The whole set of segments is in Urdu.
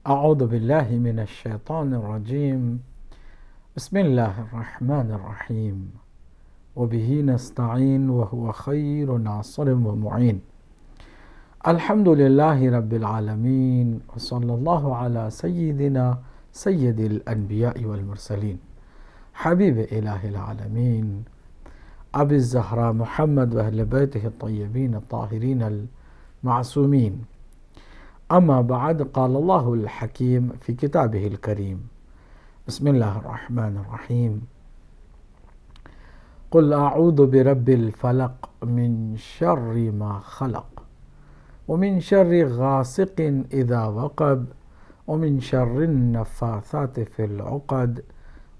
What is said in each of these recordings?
أعوذ بالله من الشيطان الرجيم. بسم الله الرحمن الرحيم. وبه نستعين وهو خير ناصر ومعين. الحمد لله رب العالمين، وصلى الله على سيدنا سيد الأنبياء والمرسلين حبيب إله العالمين أبي الزهراء محمد وأهل بيته الطيبين الطاهرين المعصومين. أما بعد، قال الله الحكيم في كتابه الكريم: بسم الله الرحمن الرحيم. قل أعوذ برب الفلق من شر ما خلق، ومن شر غاسق إذا وقب، ومن شر النفاثات في العقد،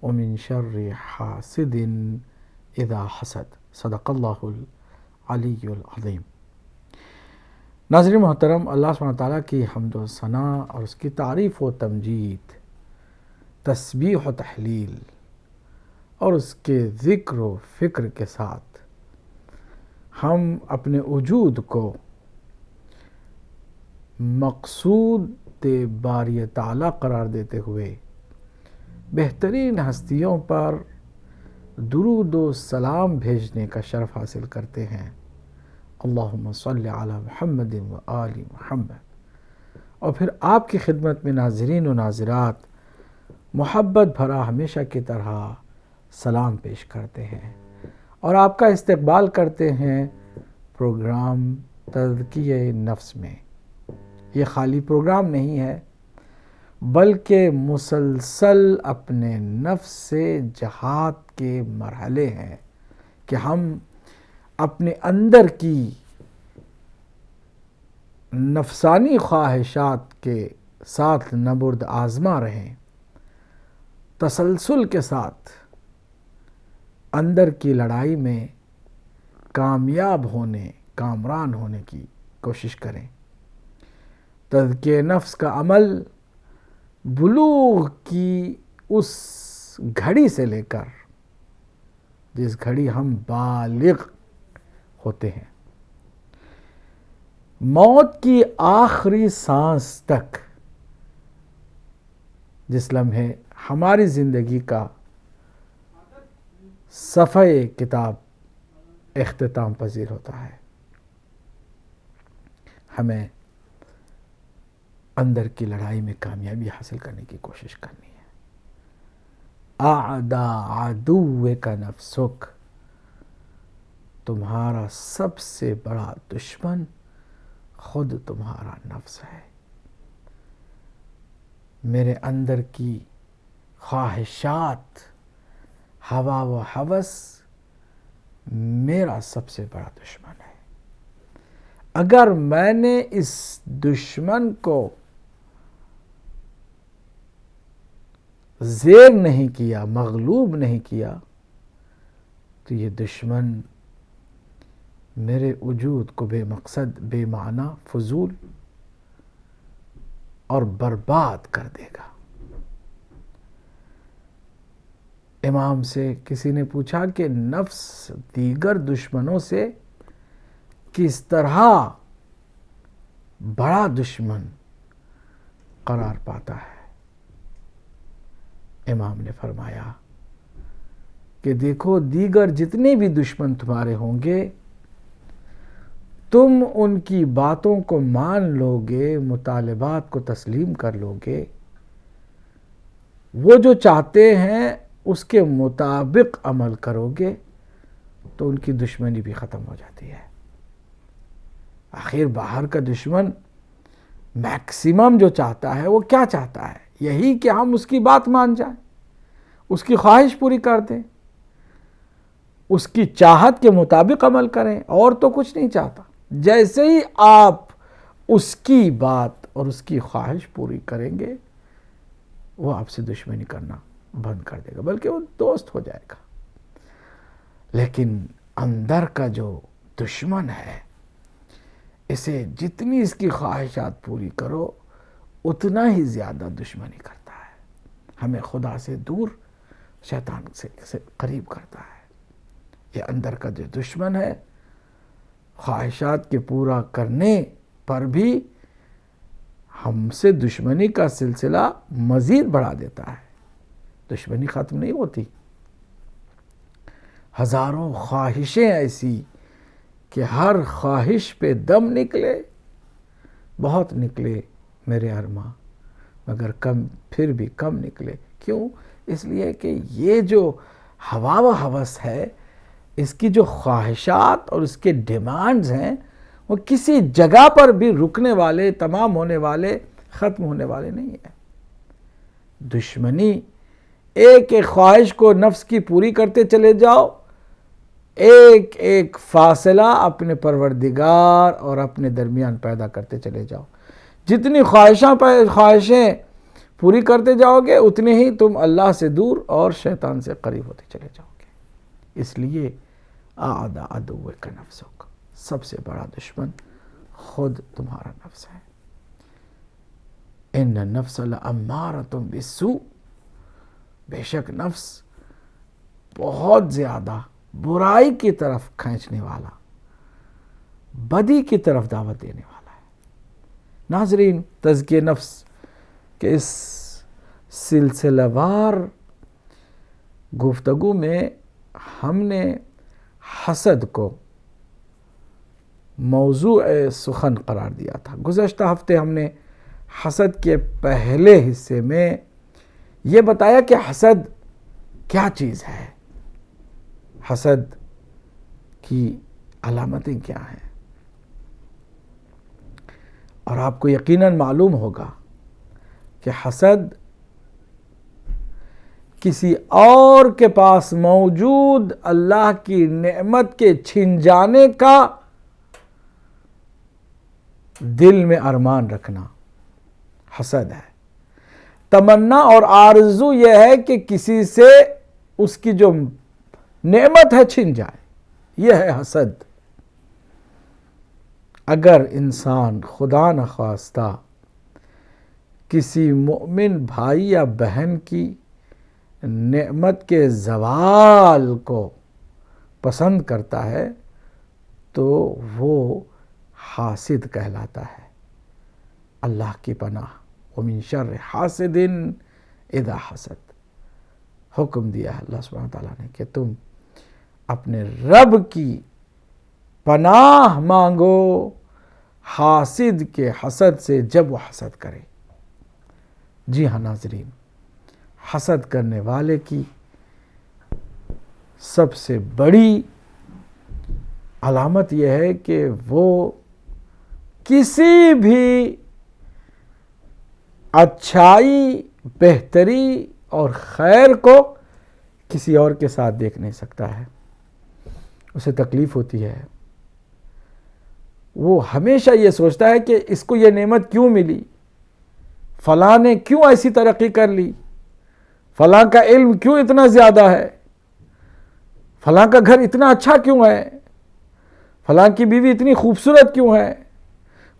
ومن شر حاسد إذا حسد. صدق اللہ العلی العظیم. ناظرین محترم، اللہ سبحانہ تعالیٰ کی حمد و ثنا اور اس کی تعریف و تمجید، تسبیح و تحلیل اور اس کے ذکر و فکر کے ساتھ ہم اپنے وجود کو مقصود باری تعالیٰ قرار دیتے ہوئے بہترین ہستیوں پر درود و سلام بھیجنے کا شرف حاصل کرتے ہیں. اللہم صلی علی محمد و آل محمد. اور پھر آپ کی خدمت میں ناظرین و ناظرات محبت بھرا ہمیشہ کی طرح سلام پیش کرتے ہیں اور آپ کا استقبال کرتے ہیں پروگرام تزکیہ نفس میں. یہ خالی پروگرام نہیں ہے، بلکہ مسلسل اپنے نفس سے جہاد کے مرحلے ہیں کہ ہم اپنے اندر کی نفسانی خواہشات کے ساتھ نبرد آزما رہیں، تسلسل کے ساتھ اندر کی لڑائی میں کامیاب ہونے، کامران ہونے کی کوشش کریں. تزکیہ نفس کا عمل بلوغ کی اس گھڑی سے لے کر جس گھڑی ہم بالغ ہوتے ہیں، موت کی آخری سانس تک، جس لمحے ہماری زندگی کا صفحہ کتاب اختتام پذیر ہوتا ہے، ہمیں اندر کی لڑائی میں کامیابی حاصل کرنے کی کوشش کرنی ہے. اعداء عدوک نفسک، تمہارا سب سے بڑا دشمن خود تمہارا نفس ہے. میرے اندر کی خواہشات، ہوا و ہوس میرا سب سے بڑا دشمن ہے. اگر میں نے اس دشمن کو زیر نہیں کیا، مغلوب نہیں کیا، تو یہ دشمن میرے وجود کو بے مقصد، بے معنی، فضول اور برباد کر دے گا. امام سے کسی نے پوچھا کہ نفس دیگر دشمنوں سے کس طرح بڑا دشمن قرار پاتا ہے؟ امام نے فرمایا کہ دیکھو، دیگر جتنے بھی دشمن تمہارے ہوں گے، تم ان کی باتوں کو مان لو گے، مطالبات کو تسلیم کر لو گے، وہ جو چاہتے ہیں اس کے مطابق عمل کرو گے تو ان کی دشمنی بھی ختم ہو جاتی ہے. آخر باہر کا دشمن میکسیمم جو چاہتا ہے وہ کیا چاہتا ہے؟ یہی کہ ہم اس کی بات مان جائیں، اس کی خواہش پوری کر دیں، اس کی چاہت کے مطابق عمل کریں، اور تو کچھ نہیں چاہتا. جیسے ہی آپ اس کی بات اور اس کی خواہش پوری کریں گے، وہ آپ سے دشمنی کرنا بند کر دے گا، بلکہ وہ دوست ہو جائے گا. لیکن اندر کا جو دشمن ہے، اسے جتنی اس کی خواہشات پوری کرو اتنا ہی زیادہ دشمنی کرتا ہے، ہمیں خدا سے دور، شیطان سے قریب کرتا ہے. یہ اندر کا جو دشمن ہے، خواہشات کے پورا کرنے پر بھی ہم سے دشمنی کا سلسلہ مزید بڑھا دیتا ہے. دشمنی ختم نہیں ہوتی. ہزاروں خواہشیں ایسی کہ ہر خواہش پہ دم نکلے. بہت نکلے میرے ارماں مگر کم، پھر بھی کم نکلے. کیوں؟ اس لیے کہ یہ جو ہوا و ہوس ہے، اس کی جو خواہشات اور اس کے ڈیمانڈز ہیں، وہ کسی جگہ پر بھی رکنے والے، تمام ہونے والے، ختم ہونے والے نہیں ہیں. دشمنی ایک ایک خواہش کو نفس کی پوری کرتے چلے جاؤ، ایک ایک فاصلہ اپنے پروردگار اور اپنے درمیان پیدا کرتے چلے جاؤ. جتنی خواہشیں پوری کرتے جاؤ گے، اتنے ہی تم اللہ سے دور اور شیطان سے قریب ہوتے چلے جاؤ گے. اس لیے اعداء عدوک نفسک، سب سے بڑا دشمن خود تمہارا نفس ہے. ان النفس لامارۃ بالسوء، بے شک نفس بہت زیادہ برائی کی طرف کھینچنے والا، بدی کی طرف دعوت دینے والا ہے. ناظرین، تزکیہ نفس کے اس سلسلہ وار گفتگو میں ہم نے حسد کو موضوع سخن قرار دیا تھا. گزشتہ ہفتے ہم نے حسد کے پہلے حصے میں یہ بتایا کہ حسد کیا چیز ہے، حسد کی علامتیں کیا ہیں. اور آپ کو یقیناً معلوم ہوگا کہ حسد کسی اور کے پاس موجود اللہ کی نعمت کے چھن جانے کا دل میں ارمان رکھنا حسد ہے. تمنا اور آرزو یہ ہے کہ کسی سے اس کی جو نعمت ہے چھن جائے، یہ ہے حسد. اگر انسان خدا نخواستہ کسی مؤمن بھائی یا بہن کی نعمت کے زوال کو پسند کرتا ہے تو وہ حاسد کہلاتا ہے. اللہ کی پناہ، ومن شر حاسد اذا حسد. حکم دیا ہے اللہ سبحانہ تعالیٰ نے کہ تم اپنے رب کی پناہ مانگو حاسد کے حسد سے جب وہ حسد کرے. جی ہاں ناظرین، حسد کرنے والے کی سب سے بڑی علامت یہ ہے کہ وہ کسی بھی اچھائی، بہتری اور خیر کو کسی اور کے ساتھ دیکھ نہیں سکتا ہے. اسے تکلیف ہوتی ہے. وہ ہمیشہ یہ سوچتا ہے کہ اس کو یہ نعمت کیوں ملی، فلاں نے کیوں ایسی ترقی کر لی، فلاں کا علم کیوں اتنا زیادہ ہے، فلاں کا گھر اتنا اچھا کیوں ہے، فلاں کی بیوی اتنی خوبصورت کیوں ہے،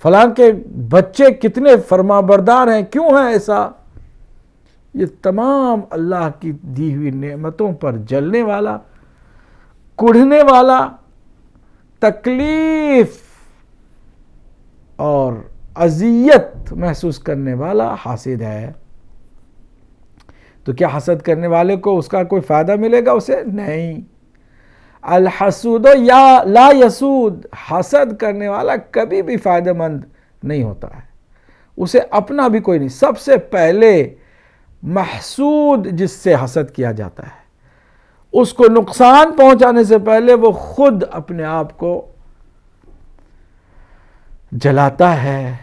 فلاں کے بچے کتنے فرمانبردار ہیں، کیوں ہیں ایسا. یہ تمام اللہ کی دی ہوئی نعمتوں پر جلنے والا، کڑھنے والا، تکلیف اور اذیت محسوس کرنے والا حاسد ہے. تو کیا حسد کرنے والے کو اس کا کوئی فائدہ ملے گا؟ اسے نہیں. الحسود یا لا یسود، حسد کرنے والا کبھی بھی فائدہ مند نہیں ہوتا ہے. اسے اپنا بھی کوئی نہیں. سب سے پہلے محسود جس سے حسد کیا جاتا ہے، اس کو نقصان پہنچانے سے پہلے وہ خود اپنے آپ کو جلاتا ہے،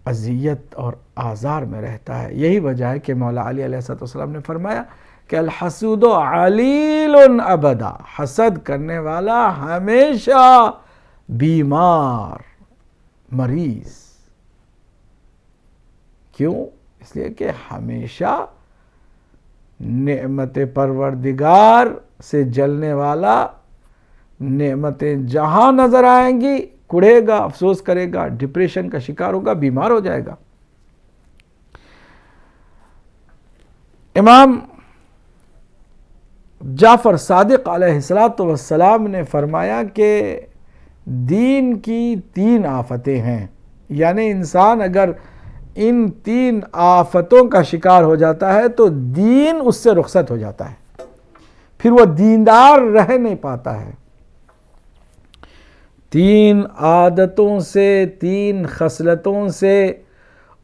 اذیت اور آزار میں رہتا ہے. یہی وجہ ہے کہ مولا علی علیہ السلام نے فرمایا کہ الحسود علیل ابدا، حسد کرنے والا ہمیشہ بیمار، مریض. کیوں؟ اس لیے کہ ہمیشہ نعمت پروردگار سے جلنے والا، نعمتیں جہاں نظر آئیں گی کڑھے گا، افسوس کرے گا، ڈپریشن کا شکار ہوگا، بیمار ہو جائے گا. امام جعفر صادق علیہ السلام نے فرمایا کہ دین کی 3 آفتیں ہیں. یعنی انسان اگر ان 3 آفتوں کا شکار ہو جاتا ہے تو دین اس سے رخصت ہو جاتا ہے، پھر وہ دیندار رہ نہیں پاتا ہے۔ 3 عادتوں سے، 3 خصلتوں سے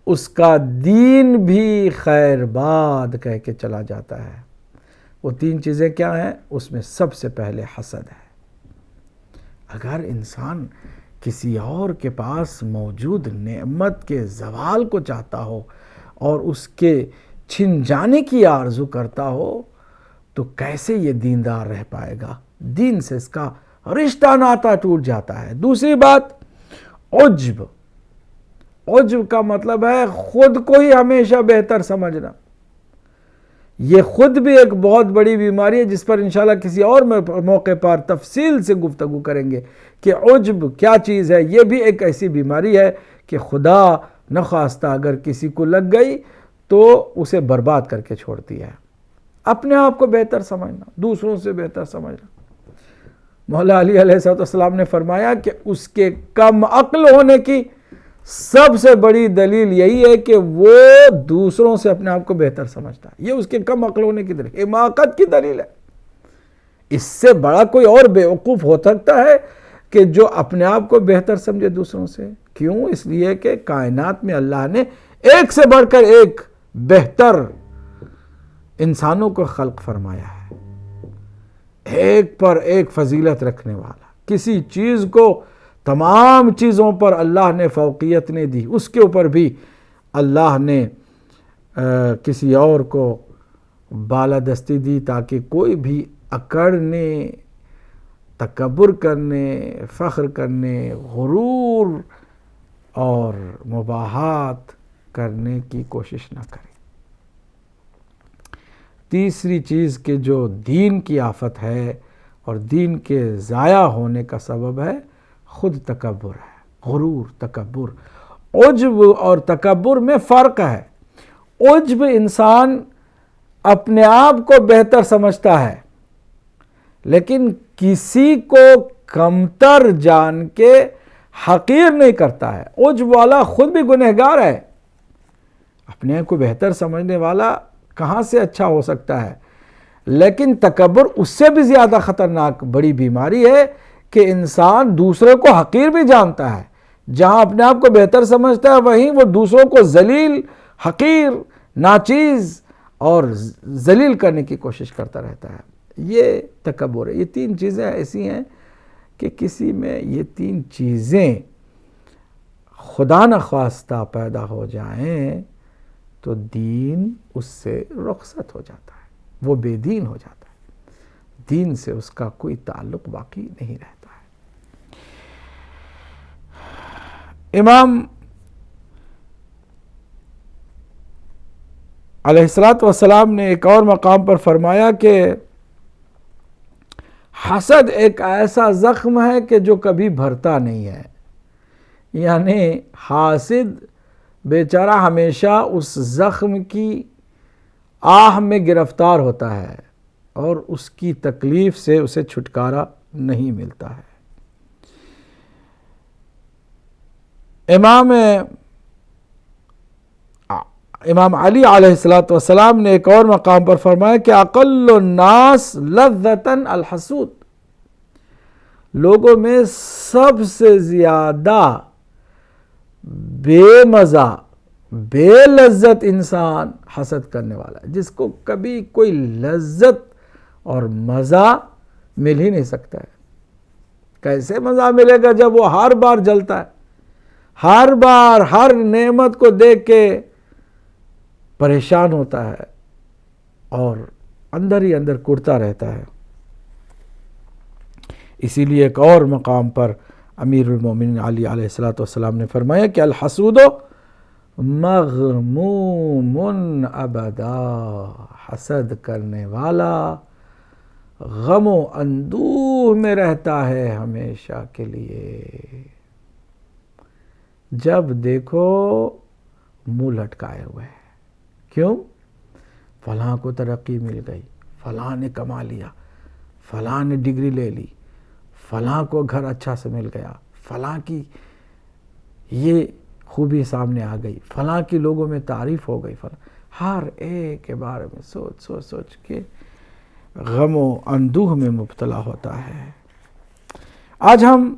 اس کا دین بھی خیر باد کہہ کے چلا جاتا ہے۔ وہ 3 چیزیں کیا ہیں؟ اس میں سب سے پہلے حسد ہے۔ اگر انسان کسی اور کے پاس موجود نعمت کے زوال کو چاہتا ہو اور اس کے چھن جانے کی آرزو کرتا ہو تو کیسے یہ دیندار رہ پائے گا؟ دین سے اس کا رشتہ ناتا ٹوٹ جاتا ہے۔ دوسری بات، عجب۔ عجب کا مطلب ہے خود کو ہی ہمیشہ بہتر سمجھنا۔ یہ خود بھی ایک بہت بڑی بیماری ہے جس پر انشاءاللہ کسی اور موقع پر تفصیل سے گفتگو کریں گے کہ عجب کیا چیز ہے۔ یہ بھی ایک ایسی بیماری ہے کہ خدا نخواستہ اگر کسی کو لگ گئی تو اسے برباد کر کے چھوڑتی ہے۔ اپنے آپ کو بہتر سمجھنا، دوسروں سے بہتر سمجھنا۔ مولا علی علیہ السلام نے فرمایا کہ اس کے کم عقل ہونے کی سب سے بڑی دلیل یہی ہے کہ وہ دوسروں سے اپنے آپ کو بہتر سمجھتا ہے۔ یہ اس کے کم عقل ہونے کی دلیل، حماقت کی دلیل ہے۔ اس سے بڑا کوئی اور بیوقوف ہو سکتا ہے کہ جو اپنے آپ کو بہتر سمجھے دوسروں سے؟ کیوں؟ اس لیے کہ کائنات میں اللہ نے ایک سے بڑھ کر ایک بہتر انسانوں کو خلق فرمایا ہے، ایک پر ایک فضیلت رکھنے والا۔ کسی چیز کو تمام چیزوں پر اللہ نے فوقیت نہیں دی، اس کے اوپر بھی اللہ نے کسی اور کو بالادستی دی تاکہ کوئی بھی اکڑنے، تکبر کرنے، فخر کرنے، غرور اور مباحات کرنے کی کوشش نہ کرے۔ تیسری چیز کہ جو دین کی آفت ہے اور دین کے ضائع ہونے کا سبب ہے، خود تکبر ہے، غرور، تکبر۔ عجب اور تکبر میں فرق ہے۔ عجب انسان اپنے آپ کو بہتر سمجھتا ہے لیکن کسی کو کمتر جان کے حقیر نہیں کرتا ہے۔ عجب والا خود بھی گنہگار ہے۔ اپنے آپ کو بہتر سمجھنے والا کہاں سے اچھا ہو سکتا ہے؟ لیکن تکبر اس سے بھی زیادہ خطرناک بڑی بیماری ہے کہ انسان دوسرے کو حقیر بھی جانتا ہے۔ جہاں اپنے آپ کو بہتر سمجھتا ہے وہیں وہ دوسروں کو ذلیل، حقیر، ناچیز اور ذلیل کرنے کی کوشش کرتا رہتا ہے۔ یہ تکبر ہے۔ یہ 3 چیزیں ایسی ہیں کہ کسی میں یہ 3 چیزیں خدا نخواستہ پیدا ہو جائیں تو دین اس سے رخصت ہو جاتا ہے، وہ بے دین ہو جاتا ہے، دین سے اس کا کوئی تعلق باقی نہیں رہتا ہے۔ امام علیہ السلام نے ایک اور مقام پر فرمایا کہ حسد ایک ایسا زخم ہے کہ جو کبھی بھرتا نہیں ہے، یعنی حاسد بیچارہ ہمیشہ اس زخم کی آہ میں گرفتار ہوتا ہے اور اس کی تکلیف سے اسے چھٹکارا نہیں ملتا ہے۔ امام علی علیہ السلام نے ایک اور مقام پر فرمایا کہ اقل الناس لذتاً الحسود، لوگوں میں سب سے زیادہ بے مزہ، بے لذت انسان حسد کرنے والا ہے، جس کو کبھی کوئی لذت اور مزہ مل ہی نہیں سکتا ہے۔ کیسے مزہ ملے گا جب وہ ہر بار جلتا ہے، ہر بار ہر نعمت کو دیکھ کے پریشان ہوتا ہے اور اندر ہی اندر کڑتا رہتا ہے۔ اسی لیے ایک اور مقام پر امیر المومنین علی علیہ السلام نے فرمایا کہ الحسود مغموم ابدا، حسد کرنے والا غم و اندوہ میں رہتا ہے ہمیشہ کے لیے۔ جب دیکھو منہ لٹکائے ہوئے ہے۔ کیوں؟ فلاں کو ترقی مل گئی، فلاں نے کما لیا، فلاں نے ڈگری لے لی، فلاں کو گھر اچھا سے مل گیا، فلاں کی یہ خوبی سامنے آ گئی، فلاں کی لوگوں میں تعریف ہو گئی، فلاں، ہر ایک کے بارے میں سوچ کے غم و اندوہ میں مبتلا ہوتا ہے۔ آج ہم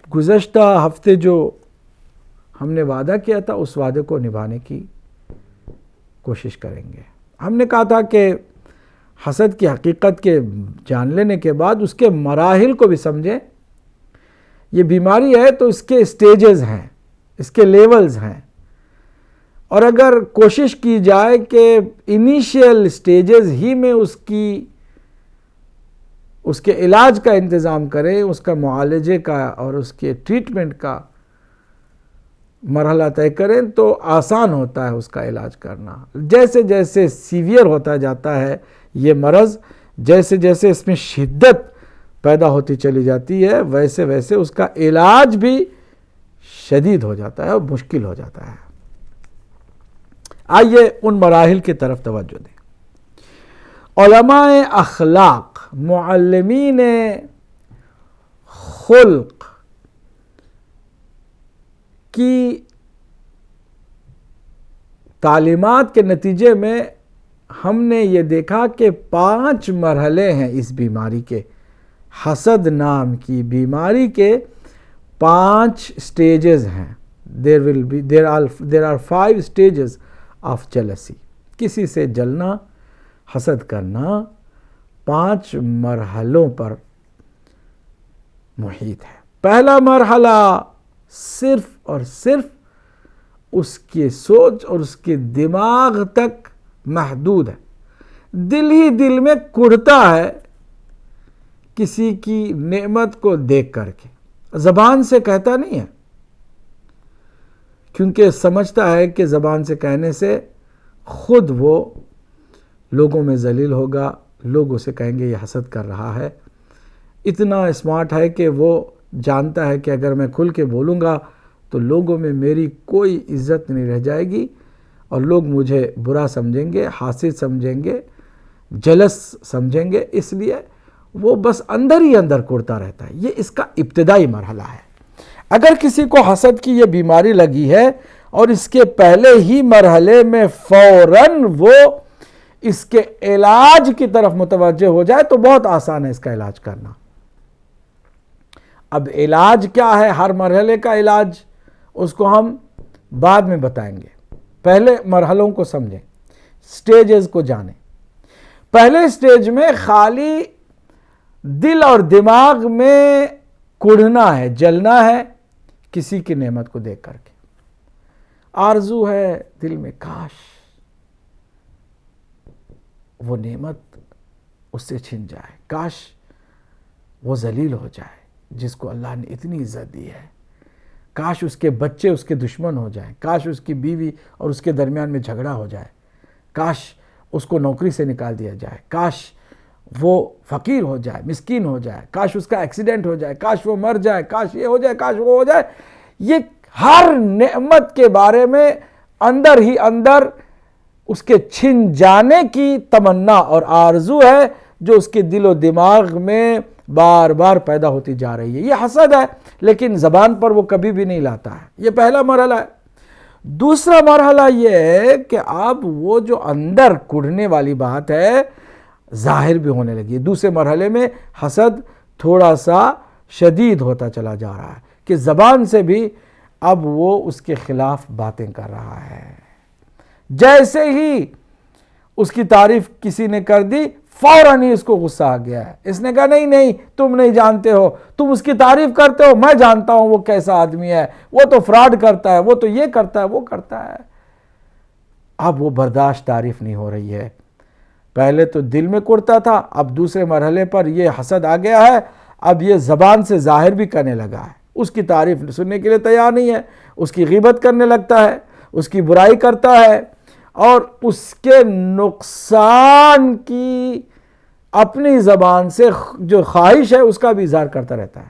گزشتہ ہفتے جو ہم نے وعدہ کیا تھا اس وعدے کو نبھانے کی کوشش کریں گے۔ ہم نے کہا تھا کہ حسد کی حقیقت کے جان لینے کے بعد اس کے مراحل کو بھی سمجھیں۔ یہ بیماری ہے تو اس کے سٹیجز ہیں، اس کے لیولز ہیں، اور اگر کوشش کی جائے کہ انیشیل سٹیجز ہی میں اس کے علاج کا انتظام کریں، اس کا معالجے کا اور اس کے ٹریٹمنٹ کا مرحلہ طے کریں تو آسان ہوتا ہے اس کا علاج کرنا۔ جیسے جیسے سیویئر ہوتا جاتا ہے یہ مرض، جیسے جیسے اس میں شدت پیدا ہوتی چلی جاتی ہے، ویسے ویسے اس کا علاج بھی شدید ہو جاتا ہے اور مشکل ہو جاتا ہے۔ آئیے ان مراحل کی طرف توجہ دیں۔ علماء اخلاق، معلمین خلق کی تعلیمات کے نتیجے میں ہم نے یہ دیکھا کہ 5 مرحلے ہیں اس بیماری کے، حسد نام کی بیماری کے 5 سٹیجز ہیں۔ There are 5 stages of jealousy۔ کسی سے جلنا، حسد کرنا 5 مرحلوں پر محیط ہے۔ پہلا مرحلہ صرف اور صرف اس کی سوچ اور اس کے دماغ تک محدود ہے۔ دل ہی دل میں کڑھتا ہے کسی کی نعمت کو دیکھ کر کے، زبان سے کہتا نہیں ہے، کیونکہ سمجھتا ہے کہ زبان سے کہنے سے خود وہ لوگوں میں ذلیل ہوگا، لوگ اسے کہیں گے یہ حسد کر رہا ہے۔ اتنا اسمارٹ ہے کہ وہ جانتا ہے کہ اگر میں کھل کے بولوں گا تو لوگوں میں میری کوئی عزت نہیں رہ جائے گی اور لوگ مجھے برا سمجھیں گے، حاسد سمجھیں گے، جلس سمجھیں گے، اس لیے وہ بس اندر ہی اندر کڑتا رہتا ہے۔ یہ اس کا ابتدائی مرحلہ ہے۔ اگر کسی کو حسد کی یہ بیماری لگی ہے اور اس کے پہلے ہی مرحلے میں فوراً وہ اس کے علاج کی طرف متوجہ ہو جائے تو بہت آسان ہے اس کا علاج کرنا۔ اب علاج کیا ہے، ہر مرحلے کا علاج اس کو ہم بعد میں بتائیں گے، پہلے مرحلوں کو سمجھیں، سٹیجز کو جانیں۔ پہلے سٹیج میں خالی دل اور دماغ میں کڑھنا ہے، جلنا ہے کسی کی نعمت کو دیکھ کر کے۔ آرزو ہے دل میں، کاش وہ نعمت اس سے چھن جائے، کاش وہ ذلیل ہو جائے جس کو اللہ نے اتنی عزت دی ہے، کاش اس کے بچے اس کے دشمن ہو جائیں، کاش اس کی بیوی اور اس کے درمیان میں جھگڑا ہو جائے، کاش اس کو نوکری سے نکال دیا جائے، کاش وہ فقیر ہو جائے، مسکین ہو جائے، کاش اس کا ایکسیڈنٹ ہو جائے، کاش وہ مر جائے، کاش یہ ہو جائے، کاش وہ ہو جائے۔ یہ ہر نعمت کے بارے میں اندر ہی اندر اس کے چھن جانے کی تمنا اور آرزو ہے جو اس کے دل و دماغ میں بار بار پیدا ہوتی جا رہی ہے۔ یہ حسد ہے، لیکن زبان پر وہ کبھی بھی نہیں لاتا ہے۔ یہ پہلا مرحلہ ہے۔ دوسرا مرحلہ یہ ہے کہ اب وہ جو اندر کڑھنے والی بات ہے ظاہر بھی ہونے لگی ہے۔ دوسرے مرحلے میں حسد تھوڑا سا شدید ہوتا چلا جا رہا ہے کہ زبان سے بھی اب وہ اس کے خلاف باتیں کر رہا ہے۔ جیسے ہی اس کی تعریف کسی نے کر دی فوراً ہی اس کو غصہ آ گیا ہے۔ اس نے کہا نہیں نہیں، تم نہیں جانتے ہو، تم اس کی تعریف کرتے ہو، میں جانتا ہوں وہ کیسا آدمی ہے، وہ تو فراڈ کرتا ہے، وہ تو یہ کرتا ہے، وہ کرتا ہے۔ اب وہ برداشت تعریف نہیں ہو رہی ہے۔ پہلے تو دل میں کڑتا تھا، اب دوسرے مرحلے پر یہ حسد آ گیا ہے، اب یہ زبان سے ظاہر بھی کرنے لگا ہے۔ اس کی تعریف سننے کے لیے تیار نہیں ہے، اس کی غیبت کرنے لگتا ہے، اس کی برائی کرتا ہے اور اس کے نقصان کی اپنی زبان سے جو خواہش ہے اس کا بھی اظہار کرتا رہتا ہے۔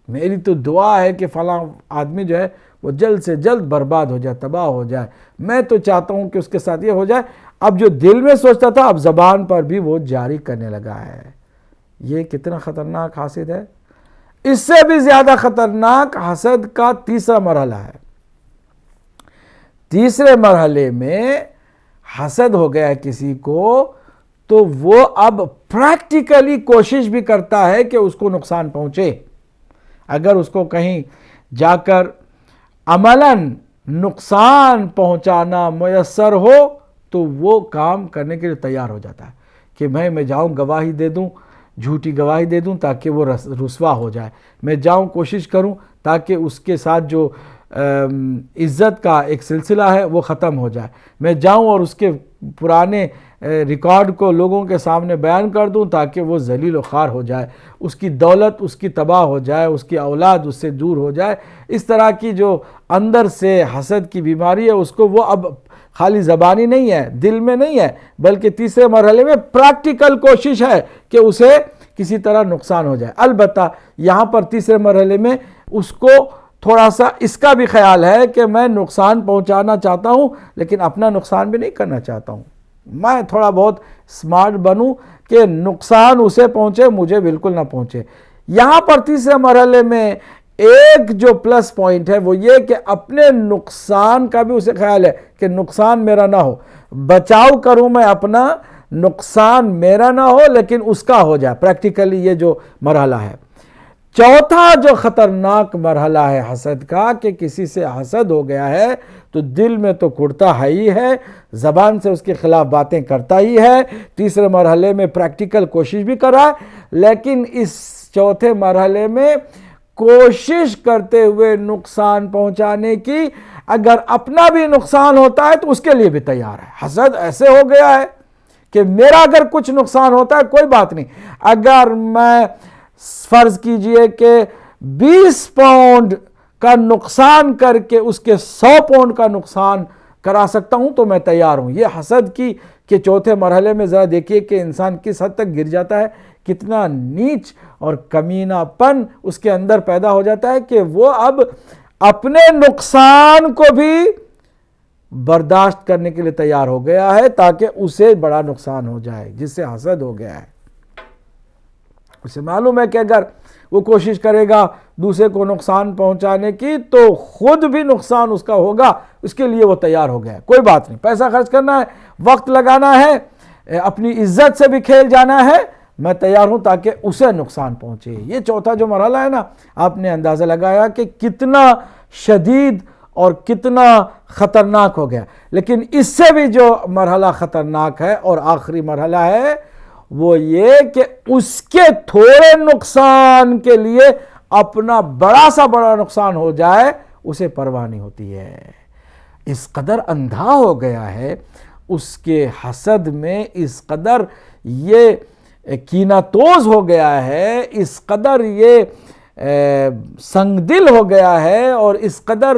میری تو دعا ہے کہ فلاں آدمی جو ہے وہ جلد سے جلد برباد ہو جائے، تباہ ہو جائے، میں تو چاہتا ہوں کہ اس کے ساتھ یہ ہو جائے۔ اب جو دل میں سوچتا تھا اب زبان پر بھی وہ جاری کرنے لگا ہے۔ یہ کتنا خطرناک حسد ہے۔ اس سے بھی زیادہ خطرناک حسد کا تیسرا مرحلہ ہے۔ تیسرے مرحلے میں حسد ہو گیا کسی کو تو وہ اب پریکٹیکلی کوشش بھی کرتا ہے کہ اس کو نقصان پہنچے. اگر اس کو کہیں جا کر عملاً نقصان پہنچانا میسر ہو تو وہ کام کرنے کے لیے تیار ہو جاتا ہے کہ میں جاؤں گواہی دے دوں, جھوٹی گواہی دے دوں تاکہ وہ رسوا ہو جائے, میں جاؤں کوشش کروں تاکہ اس کے ساتھ جو عزت کا ایک سلسلہ ہے وہ ختم ہو جائے, میں جاؤں اور اس کے پرانے ریکارڈ کو لوگوں کے سامنے بیان کر دوں تاکہ وہ ذلیل و خوار ہو جائے, اس کی دولت اس کی تباہ ہو جائے, اس کی اولاد اس سے دور ہو جائے. اس طرح کی جو اندر سے حسد کی بیماری ہے اس کو وہ اب خالی زبانی نہیں ہے, دل میں نہیں ہے, بلکہ تیسرے مرحلے میں پریکٹیکل کوشش ہے کہ اسے کسی طرح نقصان ہو جائے. البتہ یہاں پر تیسرے مرحلے میں اس کو تھوڑا سا اس کا بھی خیال ہے کہ میں نقصان پہنچانا چاہتا ہوں لیکن اپنا نقصان بھی نہیں کرنا چاہتا ہوں, میں تھوڑا بہت سمارٹ بنوں کہ نقصان اسے پہنچے مجھے بالکل نہ پہنچے. یہاں پر تیسرے مرحلے میں ایک جو پلس پوائنٹ ہے وہ یہ کہ اپنے نقصان کا بھی اسے خیال ہے کہ نقصان میرا نہ ہو, بچاؤ کروں میں اپنا, نقصان میرا نہ ہو لیکن اس کا ہو جائے. پریکٹیکلی یہ جو مرحلہ ہے. چوتھا جو خطرناک مرحلہ ہے حسد کا کہ کسی سے حسد ہو گیا ہے تو دل میں تو کڑتا ہے ہی ہے, زبان سے اس کے خلاف باتیں کرتا ہی ہے, تیسرے مرحلے میں پریکٹیکل کوشش بھی کر رہا ہے, لیکن اس چوتھے مرحلے میں کوشش کرتے ہوئے نقصان پہنچانے کی, اگر اپنا بھی نقصان ہوتا ہے تو اس کے لیے بھی تیار ہے. حسد ایسے ہو گیا ہے کہ میرا اگر کچھ نقصان ہوتا ہے کوئی بات نہیں, اگر میں فرض کیجئے کہ 20 پاؤنڈ کا نقصان کر کے اس کے 100 پاؤنڈ کا نقصان کرا سکتا ہوں تو میں تیار ہوں. یہ حسد کی کہ چوتھے مرحلے میں ذرا دیکھیے کہ انسان کس حد تک گر جاتا ہے, کتنا نیچ اور کمینہ پن اس کے اندر پیدا ہو جاتا ہے کہ وہ اب اپنے نقصان کو بھی برداشت کرنے کے لیے تیار ہو گیا ہے تاکہ اسے بڑا نقصان ہو جائے جس سے حسد ہو گیا ہے. اسے معلوم ہے کہ اگر وہ کوشش کرے گا دوسرے کو نقصان پہنچانے کی تو خود بھی نقصان اس کا ہوگا, اس کے لیے وہ تیار ہو گیا ہے. کوئی بات نہیں, پیسہ خرچ کرنا ہے, وقت لگانا ہے, اپنی عزت سے بھی کھیل جانا ہے, میں تیار ہوں تاکہ اسے نقصان پہنچے. یہ چوتھا جو مرحلہ ہے نا, آپ نے اندازہ لگایا کہ کتنا شدید اور کتنا خطرناک ہو گیا. لیکن اس سے بھی جو مرحلہ خطرناک ہے اور آخری مرحلہ ہے وہ یہ کہ اس کے تھوڑے نقصان کے لیے اپنا بڑا سا بڑا نقصان ہو جائے اسے پرواہ نہیں ہوتی ہے. اس قدر اندھا ہو گیا ہے اس کے حسد میں, اس قدر یہ کینہ توز ہو گیا ہے, اس قدر یہ سنگ دل ہو گیا ہے اور اس قدر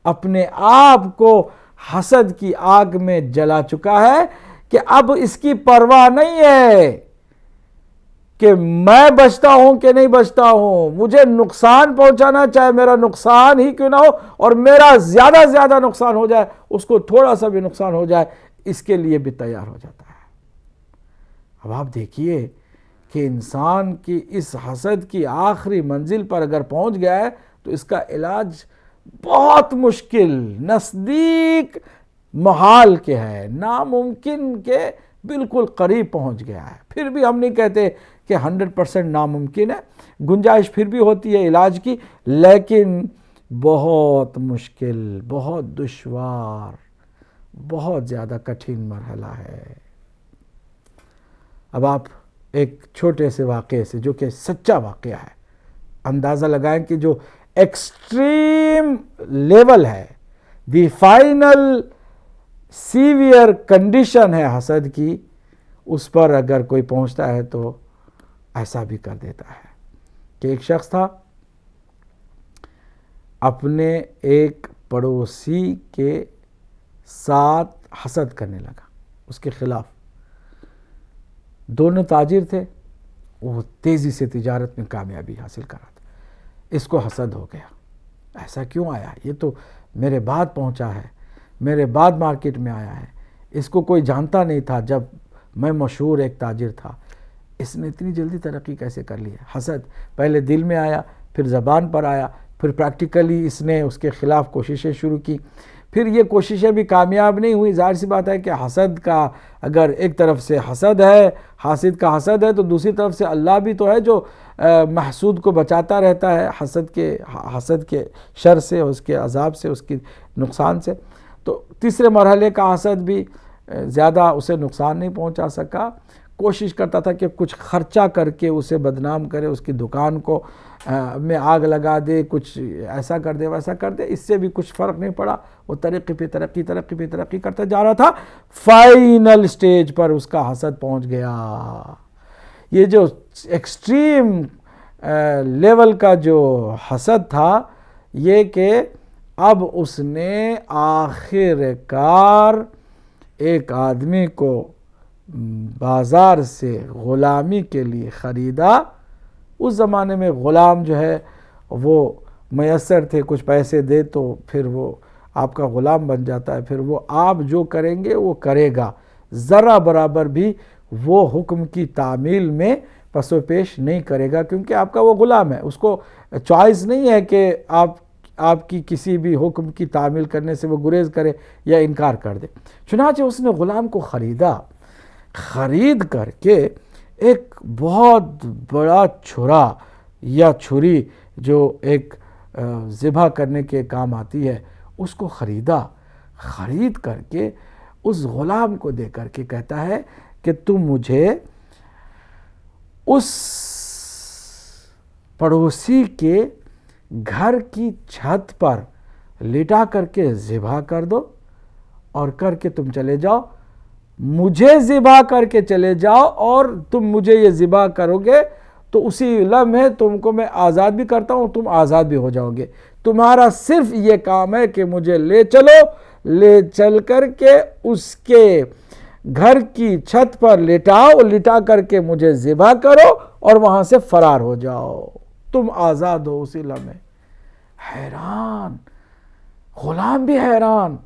اپنے آپ کو حسد کی آگ میں جلا چکا ہے کہ اب اس کی پرواہ نہیں ہے کہ میں بچتا ہوں کہ نہیں بچتا ہوں, مجھے نقصان پہنچانا چاہے میرا نقصان ہی کیوں نہ ہو اور میرا زیادہ زیادہ نقصان ہو جائے, اس کو تھوڑا سا بھی نقصان ہو جائے, اس کے لیے بھی تیار ہو جاتا ہے. اب آپ دیکھیے کہ انسان کی اس حسد کی آخری منزل پر اگر پہنچ گیا ہے تو اس کا علاج بہت مشکل, نزدیک محال کے ہے, ناممکن کے بالکل قریب پہنچ گیا ہے. پھر بھی ہم نہیں کہتے کہ 100% ناممکن ہے, گنجائش پھر بھی ہوتی ہے علاج کی, لیکن بہت مشکل, بہت دشوار, بہت زیادہ کٹھن مرحلہ ہے. اب آپ ایک چھوٹے سے واقعے سے جو کہ سچا واقعہ ہے اندازہ لگائیں کہ جو ایکسٹریم لیول ہے, دی فائنل سیویئر کنڈیشن ہے حسد کی, اس پر اگر کوئی پہنچتا ہے تو ایسا بھی کر دیتا ہے. کہ ایک شخص تھا, اپنے ایک پڑوسی کے ساتھ حسد کرنے لگا اس کے خلاف. دونوں تاجر تھے, وہ تیزی سے تجارت میں کامیابی حاصل کر رہا تھا, اس کو حسد ہو گیا. ایسا کیوں آیا, یہ تو میرے بعد پہنچا ہے, میرے بعد مارکیٹ میں آیا ہے, اس کو کوئی جانتا نہیں تھا جب میں مشہور ایک تاجر تھا, اس نے اتنی جلدی ترقی کیسے کر لی ہے. حسد پہلے دل میں آیا, پھر زبان پر آیا, پھر پریکٹیکلی اس نے اس کے خلاف کوششیں شروع کی, پھر یہ کوششیں بھی کامیاب نہیں ہوئی. ظاہر سی بات ہے کہ حسد کا اگر ایک طرف سے حسد ہے، حاسد کا حسد ہے، تو دوسری طرف سے اللہ بھی تو ہے جو محسود کو بچاتا رہتا ہے حسد کے شر سے، اس کے عذاب سے، اس کی نقصان سے. تو تیسرے مرحلے کا حسد بھی زیادہ اسے نقصان نہیں پہنچا سکا. کوشش کرتا تھا کہ کچھ خرچہ کر کے اسے بدنام کرے، اس کی دکان کو میں آگ لگا دے، کچھ ایسا کر دے ویسا کر دے. اس سے بھی کچھ فرق نہیں پڑا. وہ ترقی پہ ترقی کرتا جا رہا تھا. فائنل سٹیج پر اس کا حسد پہنچ گیا. یہ جو ایکسٹریم لیول کا جو حسد تھا، یہ کہ اب اس نے آخر کار ایک آدمی کو بازار سے غلامی کے لیے خریدا. اس زمانے میں غلام جو ہے وہ میسر تھے، کچھ پیسے دے تو پھر وہ آپ کا غلام بن جاتا ہے. پھر وہ آپ جو کریں گے وہ کرے گا، ذرا برابر بھی وہ حکم کی تعمیل میں پس و پیش نہیں کرے گا، کیونکہ آپ کا وہ غلام ہے. اس کو چوائس نہیں ہے کہ آپ کی کسی بھی حکم کی تعمیل کرنے سے وہ گریز کرے یا انکار کر دے. چنانچہ اس نے غلام کو خریدا. خرید کر کے ایک بہت بڑا چھرا یا چھری جو ایک ذبح کرنے کے کام آتی ہے، اس کو خریدا. خرید کر کے اس غلام کو دے کر کے کہتا ہے کہ تم مجھے اس پڑوسی کے گھر کی چھت پر لٹا کر کے ذبح کر دو اور کر کے تم چلے جاؤ. مجھے ذبح کر کے چلے جاؤ، اور تم مجھے یہ ذبح کرو گے تو اسی لمحے تم کو میں آزاد بھی کرتا ہوں، تم آزاد بھی ہو جاؤ گے. تمہارا صرف یہ کام ہے کہ مجھے لے چلو، لے چل کر کے اس کے گھر کی چھت پر لٹاؤ، لٹا کر کے مجھے ذبح کرو اور وہاں سے فرار ہو جاؤ، تم آزاد ہو اسی لمحے. حیران، غلام بھی حیران.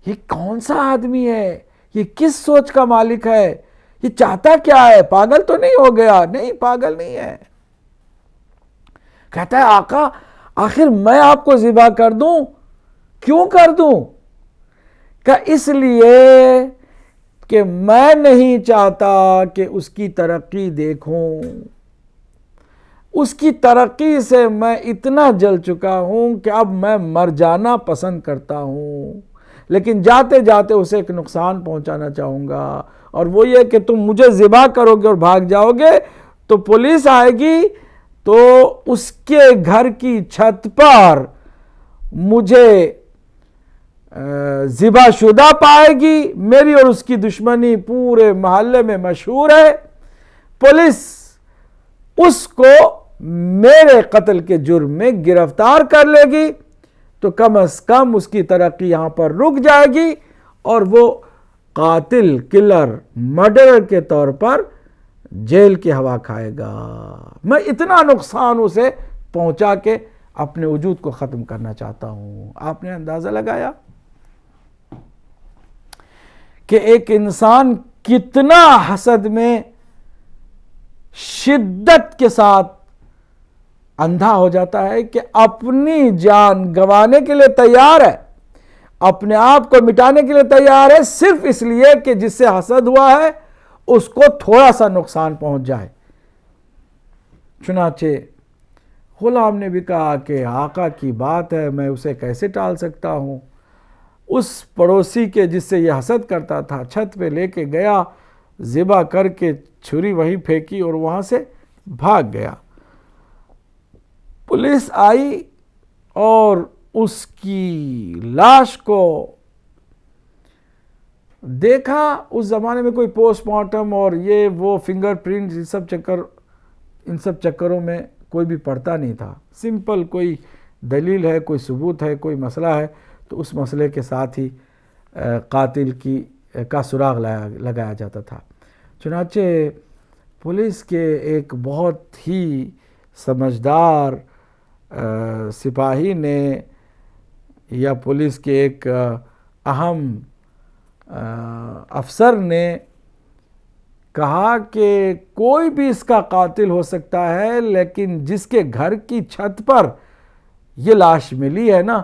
یہ کون سا آدمی ہے؟ یہ کس سوچ کا مالک ہے؟ یہ چاہتا کیا ہے؟ پاگل تو نہیں ہو گیا؟ نہیں، پاگل نہیں ہے. کہتا ہے آقا آخر میں آپ کو ذبح کر دوں؟ کیوں کر دوں؟ کہ اس لیے کہ میں نہیں چاہتا کہ اس کی ترقی دیکھوں. اس کی ترقی سے میں اتنا جل چکا ہوں کہ اب میں مر جانا پسند کرتا ہوں، لیکن جاتے جاتے اسے ایک نقصان پہنچانا چاہوں گا، اور وہ یہ کہ تم مجھے ذبح کرو گے اور بھاگ جاؤ گے تو پولیس آئے گی تو اس کے گھر کی چھت پر مجھے ذبح شدہ پائے گی. میری اور اس کی دشمنی پورے محلے میں مشہور ہے. پولیس اس کو میرے قتل کے جرم میں گرفتار کر لے گی تو کم از کم اس کی ترقی یہاں پر رک جائے گی، اور وہ قاتل، کلر، مرڈرر کے طور پر جیل کی ہوا کھائے گا. میں اتنا نقصان اسے پہنچا کے اپنے وجود کو ختم کرنا چاہتا ہوں. آپ نے اندازہ لگایا کہ ایک انسان کتنا حسد میں شدت کے ساتھ اندھا ہو جاتا ہے کہ اپنی جان گنوانے کے لیے تیار ہے، اپنے آپ کو مٹانے کے لیے تیار ہے، صرف اس لیے کہ جس سے حسد ہوا ہے اس کو تھوڑا سا نقصان پہنچ جائے. چنانچہ غلام نے بھی کہا کہ آقا کی بات ہے، میں اسے کیسے ٹال سکتا ہوں. اس پڑوسی کے جس سے یہ حسد کرتا تھا چھت پہ لے کے گیا، ذبح کر کے چھری وہیں پھینکی اور وہاں سے بھاگ گیا. پولیس آئی اور اس کی لاش کو دیکھا. اس زمانے میں کوئی پوسٹ مارٹم اور یہ وہ فنگر پرنٹ ان سب چکروں میں کوئی بھی پڑتا نہیں تھا. سمپل کوئی دلیل ہے، کوئی ثبوت ہے، کوئی مسئلہ ہے تو اس مسئلے کے ساتھ ہی قاتل کا سراغ لگایا جاتا تھا. چنانچہ پولیس کے ایک بہت ہی سمجھدار سپاہی نے یا پولیس کے ایک اہم افسر نے کہا کہ کوئی بھی اس کا قاتل ہو سکتا ہے، لیکن جس کے گھر کی چھت پر یہ لاش ملی ہے نا